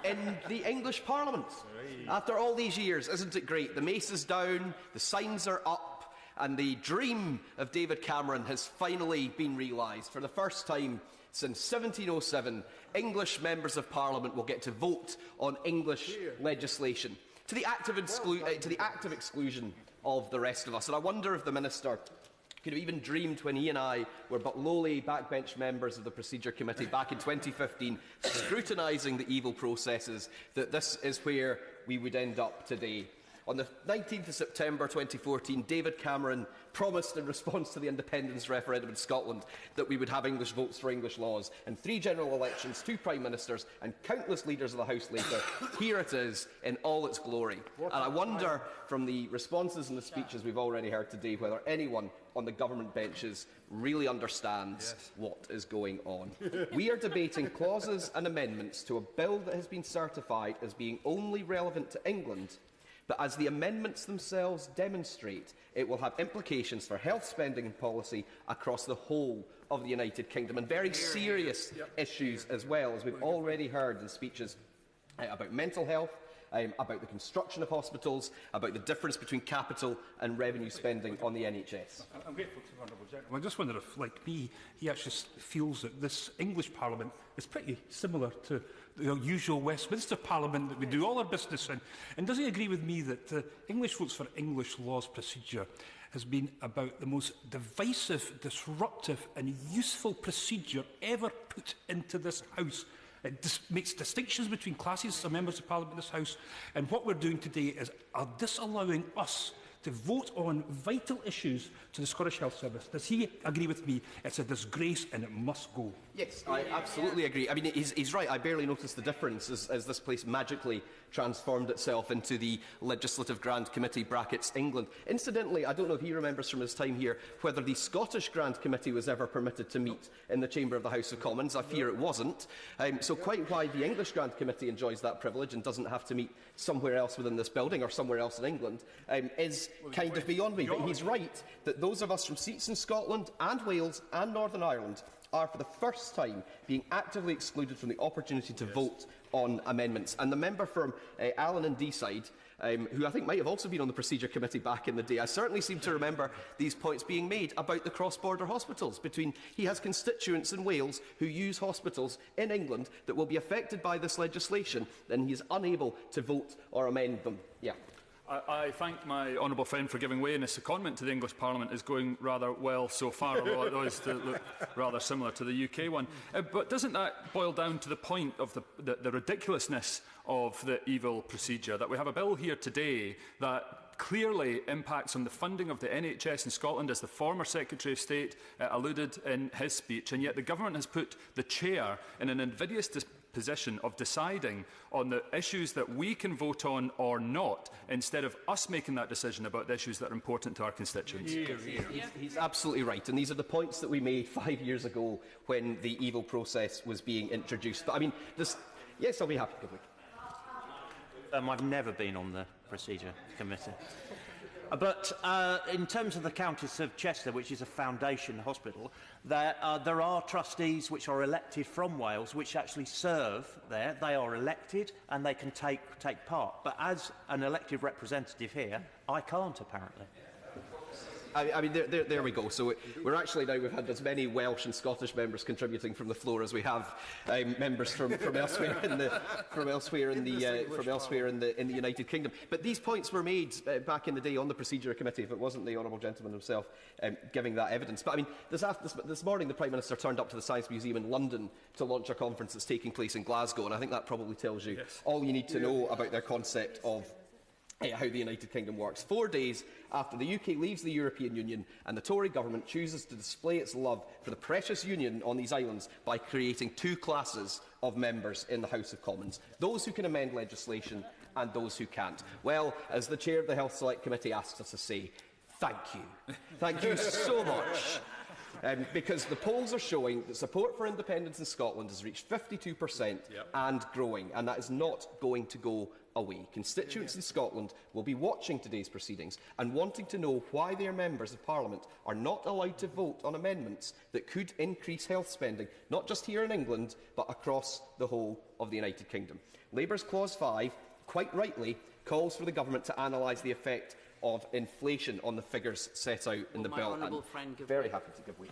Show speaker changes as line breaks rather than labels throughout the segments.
in the English Parliament. After all these years, isn't it great? The mace is down, the signs are up, and the dream of David Cameron has finally been realised. For the first time since 1707, English members of Parliament will get to vote on English legislation, to the active exclusion of the rest of us. And I wonder if the Minister could have even dreamed, when he and I were but lowly backbench members of the Procedure Committee back in 2015, scrutinising the evil processes, that this is where we would end up today. On the 19th of September 2014, David Cameron promised, in response to the independence referendum in Scotland, that we would have English votes for English laws. And 3 general elections, 2 Prime Ministers and countless leaders of the House later, here it is in all its glory. And I wonder, from the responses and the speeches we've already heard today, whether anyone on the government benches really understands what is going on. We are debating clauses and amendments to a bill that has been certified as being only relevant to England, but as the amendments themselves demonstrate, it will have implications for health spending and policy across the whole of the United Kingdom, and very serious issues as well, as we've already heard in speeches about mental health, about the construction of hospitals, about the difference between capital and revenue spending on the NHS.
I'm grateful to the Honourable Gentleman. I just wonder if, like me, he actually feels that this English Parliament is pretty similar to the usual Westminster Parliament that we do all our business in. And does he agree with me that the English Votes for English Laws procedure has been about the most divisive, disruptive and useful procedure ever put into this House? It makes distinctions between classes of members of Parliament in this House, and what we're doing today is disallowing us to vote on vital issues to the Scottish Health Service. Does he agree with me? It's a disgrace and it must go.
Yes, I absolutely agree. I mean, he's right. I barely noticed the difference as this place magically transformed itself into the Legislative Grand Committee brackets England. Incidentally, I don't know if he remembers from his time here whether the Scottish Grand Committee was ever permitted to meet in the chamber of the House of Commons. I fear it wasn't. So quite why the English Grand Committee enjoys that privilege and doesn't have to meet somewhere else within this building or somewhere else in England is kind of beyond me. But he's right that those of us from seats in Scotland and Wales and Northern Ireland are for the first time being actively excluded from the opportunity to vote on amendments. And the member from Allen and Deeside, who I think might have also been on the Procedure Committee back in the day, I certainly seem to remember these points being made about the cross-border hospitals. He has constituents in Wales who use hospitals in England that will be affected by this legislation, and he is unable to vote or amend them. Yeah.
I thank my honourable friend for giving way, and his secondment to the English Parliament is going rather well so far, although it does look rather similar to the UK one. But doesn't that boil down to the point of the ridiculousness of the evil procedure, that we have a bill here today that clearly impacts on the funding of the NHS in Scotland, as the former Secretary of State alluded in his speech, and yet the government has put the chair in an invidious position of deciding on the issues that we can vote on or not, instead of us making that decision about the issues that are important to our constituents.
He's absolutely right, and these are the points that we made 5 years ago when the evil process was being introduced. But I mean, yes, I'll be happy. Good week.
I've never been on the Procedure Committee. But in terms of the Countess of Chester, which is a foundation hospital, there are trustees which are elected from Wales which actually serve there. They are elected and they can take part. But as an elected representative here, I can't, apparently.
I mean, there we go. So we're actually now, we've had as many Welsh and Scottish members contributing from the floor as we have members from elsewhere in the United Kingdom. But these points were made back in the day on the Procedure Committee, if it wasn't the honourable gentleman himself giving that evidence. But I mean, this morning the Prime Minister turned up to the Science Museum in London to launch a conference that's taking place in Glasgow, and I think that probably tells you all you need to know about their concept of how the United Kingdom works. 4 days after the UK leaves the European Union and the Tory government chooses to display its love for the precious union on these islands by creating 2 classes of members in the House of Commons, those who can amend legislation and those who can't. Well, as the Chair of the Health Select Committee asks us to say, thank you. Thank you so much. because the polls are showing that support for independence in Scotland has reached 52% and growing, and that is not going to go away. Constituents in Scotland will be watching today's proceedings and wanting to know why their members of Parliament are not allowed to vote on amendments that could increase health spending, not just here in England, but across the whole of the United Kingdom. Labour's Clause 5, quite rightly, calls for the government to analyse the effect of inflation on the figures set out in the bill. Very happy to give way.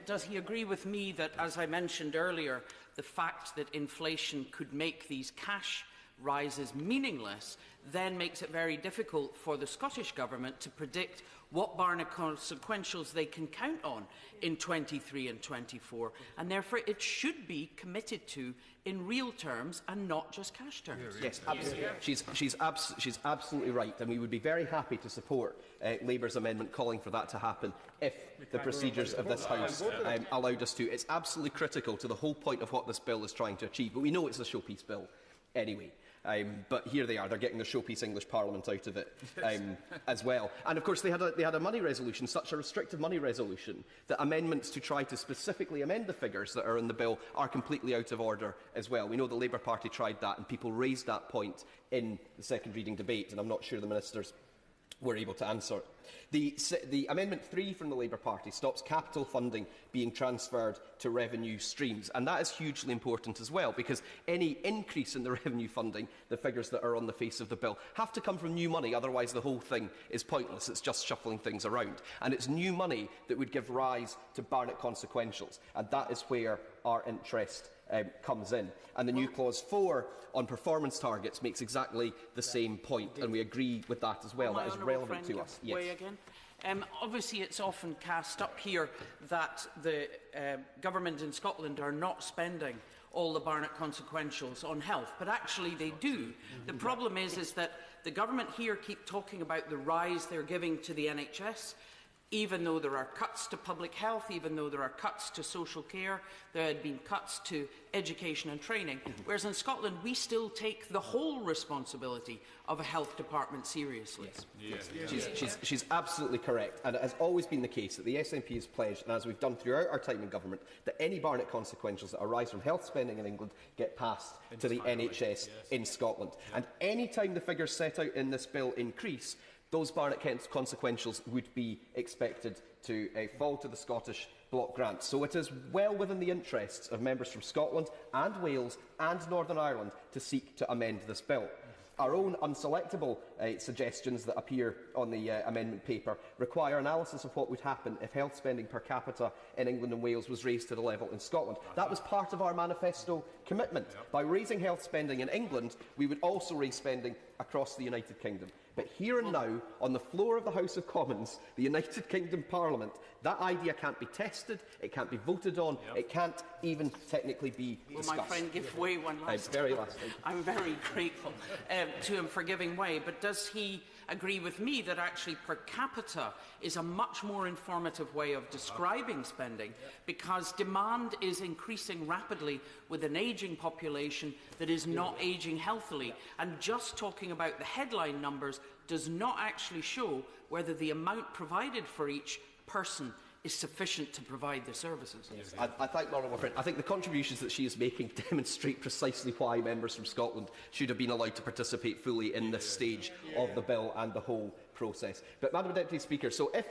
Does he agree with me that, as I mentioned earlier, the fact that inflation could make these cash rises meaningless then makes it very difficult for the Scottish Government to predict what Barnett consequentials they can count on in 23 and 24, and therefore it should be committed to in real terms and not just cash terms?
Yes, absolutely. She's absolutely right, and we would be very happy to support Labour's amendment calling for that to happen if the procedures of this House allowed us to. It's absolutely critical to the whole point of what this bill is trying to achieve, but we know it's a showpiece bill anyway. But here they are, they're getting the showpiece English Parliament out of it as well. And of course they had a money resolution, such a restrictive money resolution, that amendments to try to specifically amend the figures that are in the bill are completely out of order as well. We know the Labour Party tried that, and people raised that point in the second reading debate, and I'm not sure the ministers were able to answer. The Amendment 3 from the Labour Party stops capital funding being transferred to revenue streams, and that is hugely important as well, because any increase in the revenue funding, the figures that are on the face of the bill, have to come from new money, otherwise the whole thing is pointless. It's just shuffling things around. And it's new money that would give rise to Barnett consequentials, and that is where our interest comes in. And the new Clause 4 on performance targets makes exactly the same point, and we agree with that as well. That is relevant to us. Yes.
Obviously, it's often cast up here that the government in Scotland are not spending all the Barnett consequentials on health, but actually they do. The problem is that the government here keep talking about the rise they're giving to the NHS, even though there are cuts to public health, even though there are cuts to social care, there had been cuts to education and training, whereas in Scotland we still take the whole responsibility of a health department seriously.
Yes. She's absolutely correct, and it has always been the case that the SNP has pledged, and as we've done throughout our time in government, that any Barnett consequentials that arise from health spending in England get passed to the NHS in Scotland. And any time the figures set out in this bill increase, those Barnett consequentials would be expected to fall to the Scottish block grant. So it is well within the interests of members from Scotland and Wales and Northern Ireland to seek to amend this bill. Our own unselectable suggestions that appear on the amendment paper require analysis of what would happen if health spending per capita in England and Wales was raised to the level in Scotland. That was part of our manifesto commitment. By raising health spending in England, we would also raise spending across the United Kingdom. But here and now, on the floor of the House of Commons, the United Kingdom Parliament, that idea can't be tested, it can't be voted on, it can't even technically be discussed.
Will my friend give way one last
very last thing.
I'm very grateful to him for giving way, but does he agree with me that actually per capita is a much more informative way of describing spending, because demand is increasing rapidly with an ageing population that is not ageing healthily, and just talking about the headline numbers does not actually show whether the amount provided for each person is sufficient to provide the services.
Yes. I thank my honourable friend. I think the contributions that she is making demonstrate precisely why members from Scotland should have been allowed to participate fully in this stage of the bill and the whole process. But, Madam Deputy Speaker, so if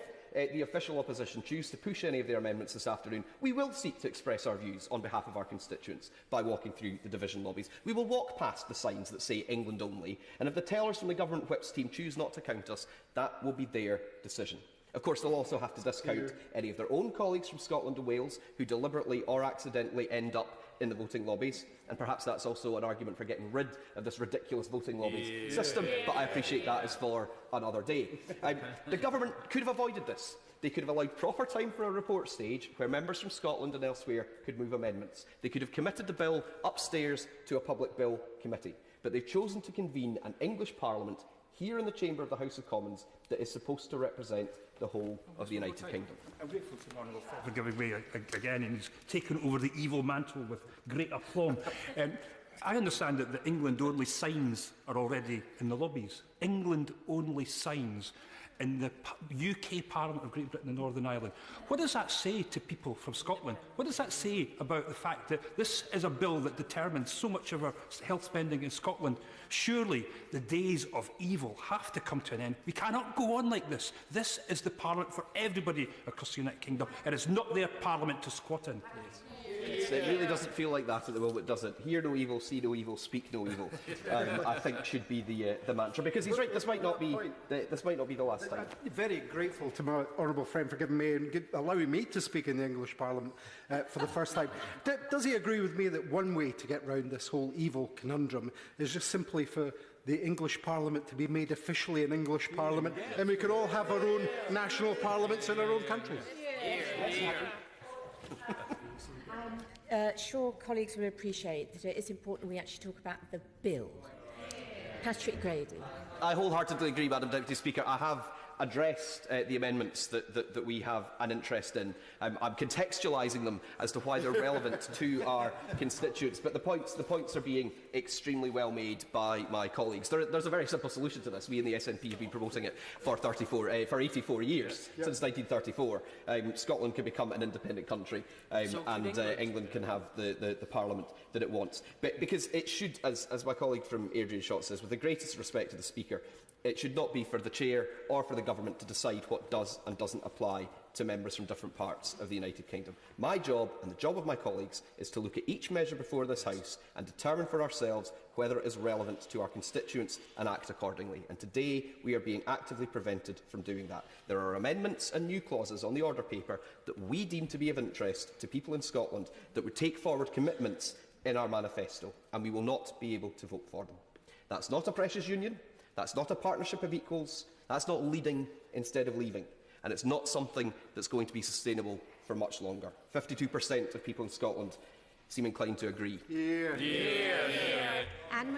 the official opposition choose to push any of their amendments this afternoon, we will seek to express our views on behalf of our constituents by walking through the division lobbies. We will walk past the signs that say England only, and if the tellers from the Government Whips team choose not to count us, that will be their decision. Of course, they'll also have to discount any of their own colleagues from Scotland and Wales who deliberately or accidentally end up in the voting lobbies, and perhaps that's also an argument for getting rid of this ridiculous voting lobbies system, but I appreciate that is for another day. The government could have avoided this. They could have allowed proper time for a report stage where members from Scotland and elsewhere could move amendments. They could have committed the bill upstairs to a public bill committee, but they've chosen to convene an English Parliament here in the chamber of the House of Commons that is supposed to represent the whole of the United Kingdom.
I'm grateful to Honourable for giving way again, and he's taken over the evil mantle with great aplomb. I understand that the England-only signs are already in the lobbies. England-only signs. in the UK Parliament of Great Britain and Northern Ireland. What does that say to people from Scotland? What does that say about the fact that this is a bill that determines so much of our health spending in Scotland? Surely the days of evil have to come to an end. We cannot go on like this. This is the Parliament for everybody across the United Kingdom. It is not their Parliament to squat in.
It really doesn't feel like that at the moment, does it? Hear no evil, see no evil, speak no evil. I think should be the mantra, because he's right. This might not be the last time.
I'm very grateful to my honourable friend for giving me and allowing me to speak in the English Parliament for the first time. Does he agree with me that one way to get round this whole evil conundrum is just simply for the English Parliament to be made officially an English Parliament, and we can all have our own national parliaments in our own countries?
Sure, colleagues will appreciate that it is important we actually talk about the bill. Patrick Grady.
I wholeheartedly agree, Madam Deputy Speaker. I have addressed the amendments that we have an interest in. I'm contextualising them as to why they're relevant to our constituents, but the points are being extremely well made by my colleagues. There's a very simple solution to this. We in the SNP have been promoting it for 84 years, since 1934. Scotland can become an independent country, and England can have the Parliament that it wants. But because it should, as my colleague from Airdrie Shot says, with the greatest respect to the Speaker, it should not be for the Chair or for the Government to decide what does and doesn't apply to members from different parts of the United Kingdom. My job, and the job of my colleagues, is to look at each measure before this House and determine for ourselves whether it is relevant to our constituents and act accordingly. And today we are being actively prevented from doing that. There are amendments and new clauses on the order paper that we deem to be of interest to people in Scotland that would take forward commitments in our manifesto, and we will not be able to vote for them. That's not a precious union. That's not a partnership of equals. That's not leading instead of leaving. And it's not something that's going to be sustainable for much longer. 52% of people in Scotland seem inclined to agree.
Yeah.